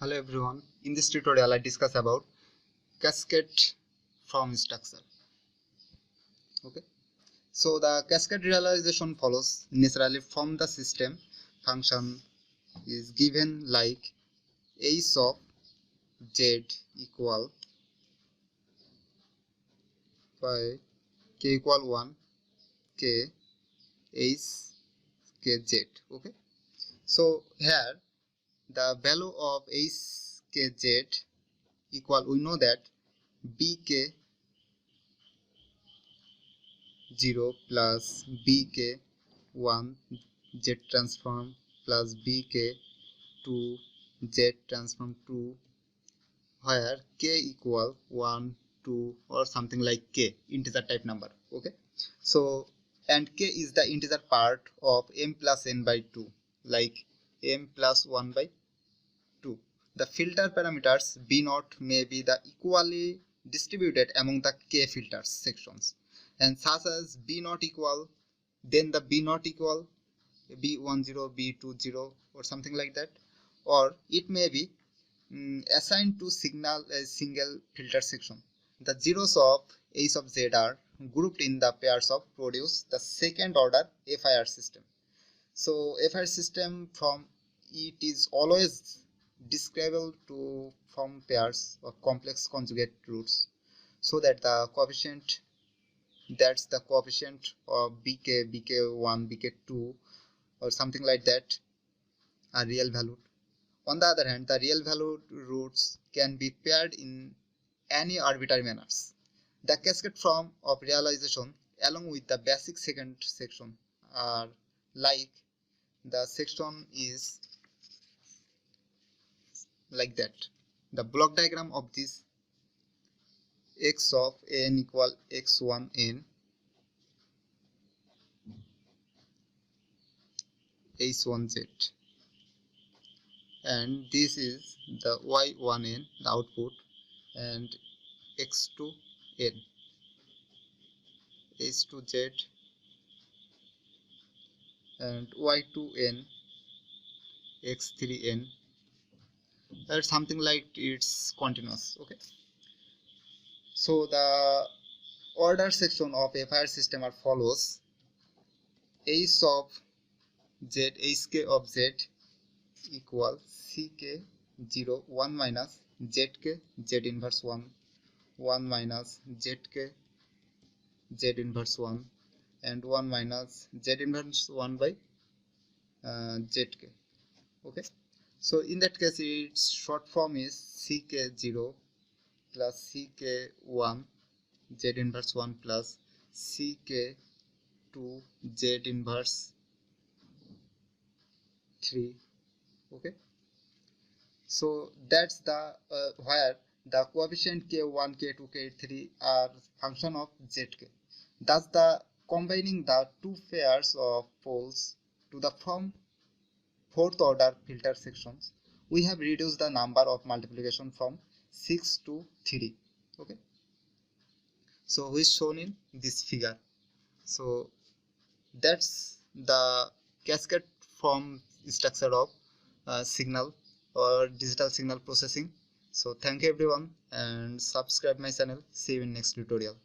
Hello everyone, in this tutorial I discuss about cascade from structure. Okay, so the cascade realization follows naturally from the system function is given like h of z equal by k equal 1 k h k z. Okay, so here the value of h k z equal, we know that bk 0 plus bk 1 z transform plus bk 2 z transform 2, where k equal 1 2 or something like k integer type number. Okay, so and k is the integer part of m plus n by 2, like m plus 1 by 2. The filter parameters b naught may be the equally distributed among the k filters sections, and such as b not equal, then the b not equal b10 b20 or something like that, or it may be assigned to signal a single filter section. The zeros of h of z are grouped in the pairs of produce the second order FIR system. So FIR system from it is always describable to from pairs of complex conjugate roots, so that the coefficient, that's the coefficient of bk bk1 bk2 or something like that, are real valued. On the other hand, the real valued roots can be paired in any arbitrary manners. The cascade form of realization along with the basic second section are like the section is like that. The block diagram of this x of n equal x1 n h1z, and this is the y1n, the output, and x2n h2z, and y2n x3n, or something like it's continuous. Okay, so the order section of FIR system are follows: h of z, hk of z equal ck 0 1 minus zk z inverse 1 1 minus zk z inverse 1 and 1 minus z inverse 1 by zk. Okay, so in that case its short form is ck0 plus ck1 z inverse 1 plus ck2 z inverse 3. Okay, so that's the where the coefficient k1 k2 k3 are function of zk. Thus the combining the two pairs of poles to the form fourth order filter sections, we have reduced the number of multiplication from 6 to 3. Okay, so which shown in this figure. So that's the cascade form structure of signal or digital signal processing. So thank you everyone, and subscribe my channel. See you in next tutorial.